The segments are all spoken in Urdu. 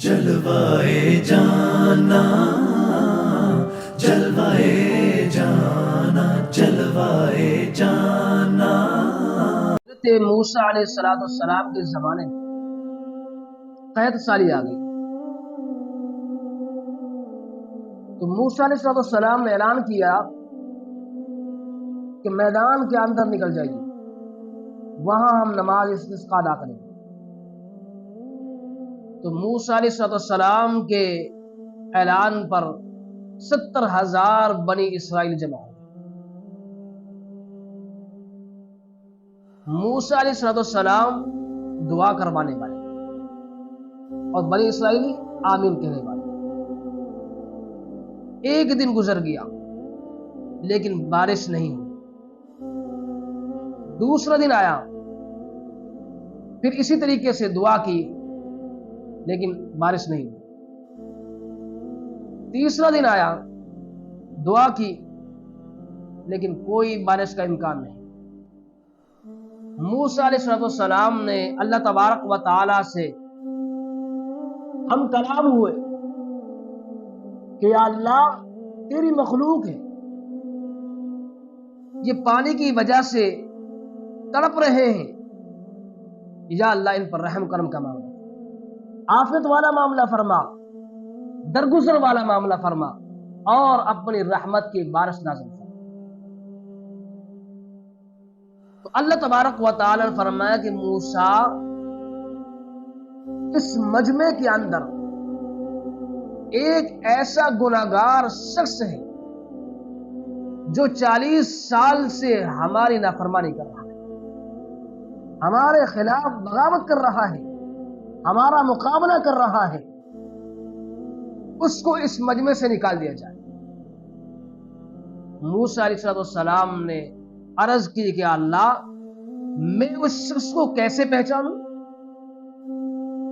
جلوائے جانا جلوائے جانا جلوائے جانا۔ حضرت موسیٰ علیہ السلام کے زمانے میں قحط سالی آ گئی تو موسیٰ علیہ السلام نے اعلان کیا کہ میدان کے اندر نکل جائیے، وہاں ہم نماز استسقاء ادا کریں۔ تو موسیٰ علیہ السلام کے اعلان پر 70,000 بنی اسرائیل جمع ہو گئے۔ موسیٰ علیہ السلام دعا کروانے والے اور بنی اسرائیلی آمین کہنے والے۔ ایک دن گزر گیا لیکن بارش نہیں ہوئی۔ دوسرا دن آیا، پھر اسی طریقے سے دعا کی لیکن بارش نہیں ہوئی۔ تیسرا دن آیا، دعا کی لیکن کوئی بارش کا امکان نہیں۔ موسیٰ علیہ السلام نے اللہ تبارک و تعالی سے ہم کلام ہوئے کہ یا اللہ تیری مخلوق ہے، یہ پانی کی وجہ سے تڑپ رہے ہیں، یا اللہ ان پر رحم کرم کا معاملہ، آفت والا معاملہ فرما، درگزر والا معاملہ فرما اور اپنی رحمت کی بارش نازل فرما۔ تو اللہ تبارک و تعالی نے فرمایا کہ موسیٰ اس مجمع کے اندر ایک ایسا گناہگار شخص ہے جو 40 سال سے ہماری نافرمانی کر رہا ہے، ہمارے خلاف بغاوت کر رہا ہے، ہمارا مقابلہ کر رہا ہے، اس کو اس مجمع سے نکال دیا جائے۔ موسیٰ علیہ السلام نے عرض کی کہ اللہ میں اس شخص کو کیسے پہچانوں،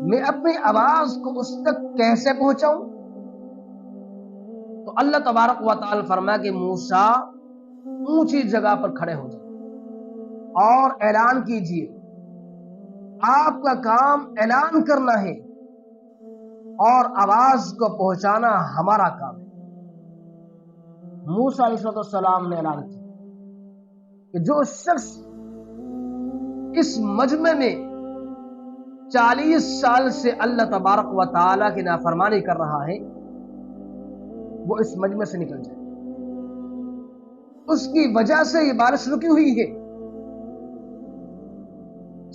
میں اپنی آواز کو اس تک کیسے پہنچاؤں؟ تو اللہ تبارک و تعالی فرمایا کہ موسیٰ اونچی جگہ پر کھڑے ہو جائیں اور اعلان کیجئے، آپ کا کام اعلان کرنا ہے اور آواز کو پہنچانا ہمارا کام ہے۔ موسیٰ علیہ السلام نے اعلان کیا کہ جو شخص اس مجمع میں 40 سال سے اللہ تبارک و تعالی کی نافرمانی کر رہا ہے وہ اس مجمع سے نکل جائے۔ اس کی وجہ سے یہ بارش رکی ہوئی ہے۔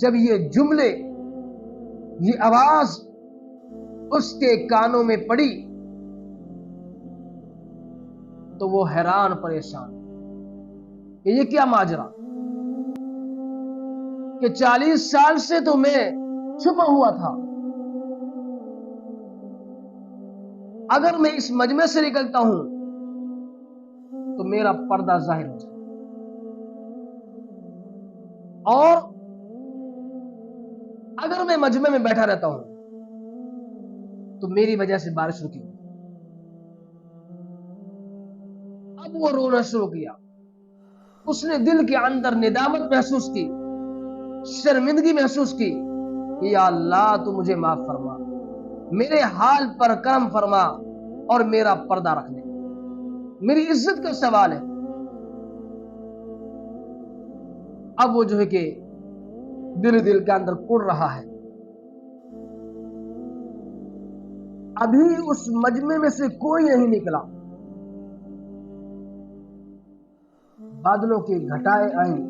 جب یہ جملے، یہ آواز اس کے کانوں میں پڑی تو وہ حیران پریشان کہ یہ کیا ماجرا، کہ 40 سال سے تو میں چھپا ہوا تھا، اگر میں اس مجمع سے نکلتا ہوں تو میرا پردہ ظاہر ہو جائے، اور اگر میں مجمع میں بیٹھا رہتا ہوں تو میری وجہ سے بارش رکی۔ اب وہ رونا شروع کیا، اس نے دل کے اندر ندامت محسوس کی، شرمندگی محسوس کی کہ یا اللہ تو مجھے معاف فرما، میرے حال پر کرم فرما اور میرا پردہ رکھ لے، میری عزت کا سوال ہے۔ اب وہ جو ہے کہ دل کے اندر کڑ رہا ہے۔ ابھی اس مجمع میں سے کوئی نہیں نکلا، بادلوں کی گھٹائیں آئیں،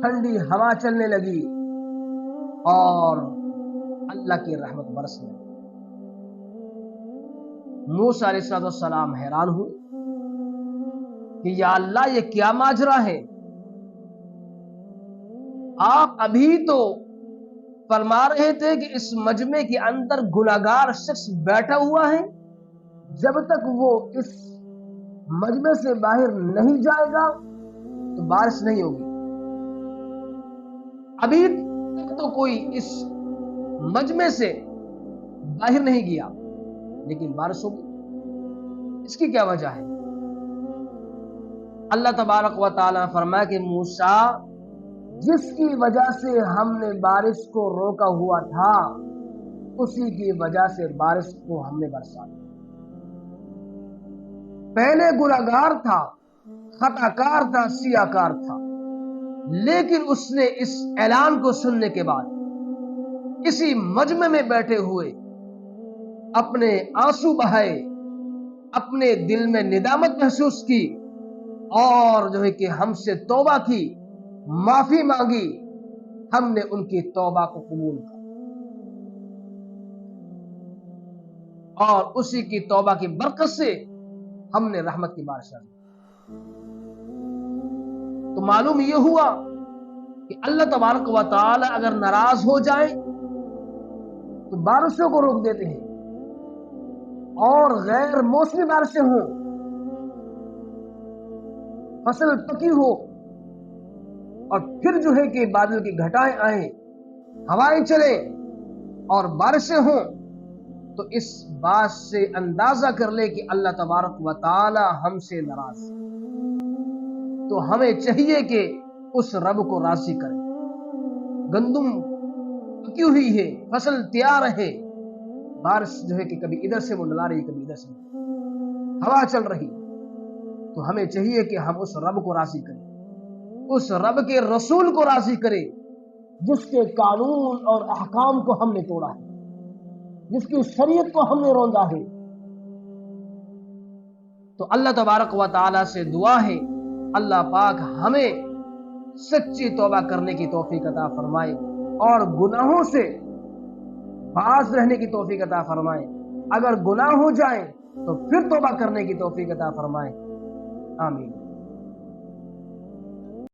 ٹھنڈی ہوا چلنے لگی اور اللہ کی رحمت برسنے لگی۔ موسیٰ علیہ السلام حیران ہوئے کہ یا اللہ یہ کیا ماجرا ہے، آپ ابھی تو فرما رہے تھے کہ اس مجمع کے اندر گناہگار شخص بیٹھا ہوا ہے، جب تک وہ اس مجمع سے باہر نہیں جائے گا تو بارش نہیں ہوگی۔ ابھی تک تو کوئی اس مجمع سے باہر نہیں گیا لیکن بارش ہوگی، اس کی کیا وجہ ہے؟ اللہ تبارک و تعالی نے فرمایا کہ موسیٰ جس کی وجہ سے ہم نے بارش کو روکا ہوا تھا اسی کی وجہ سے بارش کو ہم نے برسا دیا۔ پہلے گناہگار تھا، خطا کار تھا، سیاہ کار تھا، لیکن اس نے اس اعلان کو سننے کے بعد اسی مجمع میں بیٹھے ہوئے اپنے آنسو بہائے، اپنے دل میں ندامت محسوس کی، اور جو ہے کہ ہم سے توبہ کی، معافی مانگی۔ ہم نے ان کی توبہ کو قبول کیا اور اسی کی توبہ کی برکت سے ہم نے رحمت کی بارش دی۔ تو معلوم یہ ہوا کہ اللہ تبارک و تعالی اگر ناراض ہو جائیں تو بارشوں کو روک دیتے ہیں، اور غیر موسمی بارشیں ہوں، فصل پکی ہو، اور پھر جو ہے کہ بادل کی گھٹائیں آئیں، ہوائیں چلیں اور بارشیں ہوں، تو اس بات سے اندازہ کر لے کہ اللہ تبارک و تعالی ہم سے ناراض ہے۔ تو ہمیں چاہیے کہ اس رب کو راضی کریں۔ گندم پکی ہوئی ہے، فصل تیار ہے، بارش جو ہے کہ کبھی ادھر سے وہ ڈلا رہی، کبھی ادھر سے، ہوا چل رہی، تو ہمیں چاہیے کہ ہم اس رب کو راضی کریں، اس رب کے رسول کو راضی کریں جس کے قانون اور احکام کو ہم نے توڑا ہے، جس کی شریعت کو ہم نے روندا ہے۔ تو اللہ تبارک و تعالی سے دعا ہے اللہ پاک ہمیں سچی توبہ کرنے کی توفیق عطا فرمائے اور گناہوں سے باز رہنے کی توفیق عطا فرمائے۔ اگر گناہ ہو جائیں تو پھر توبہ کرنے کی توفیق عطا فرمائے۔ آمین۔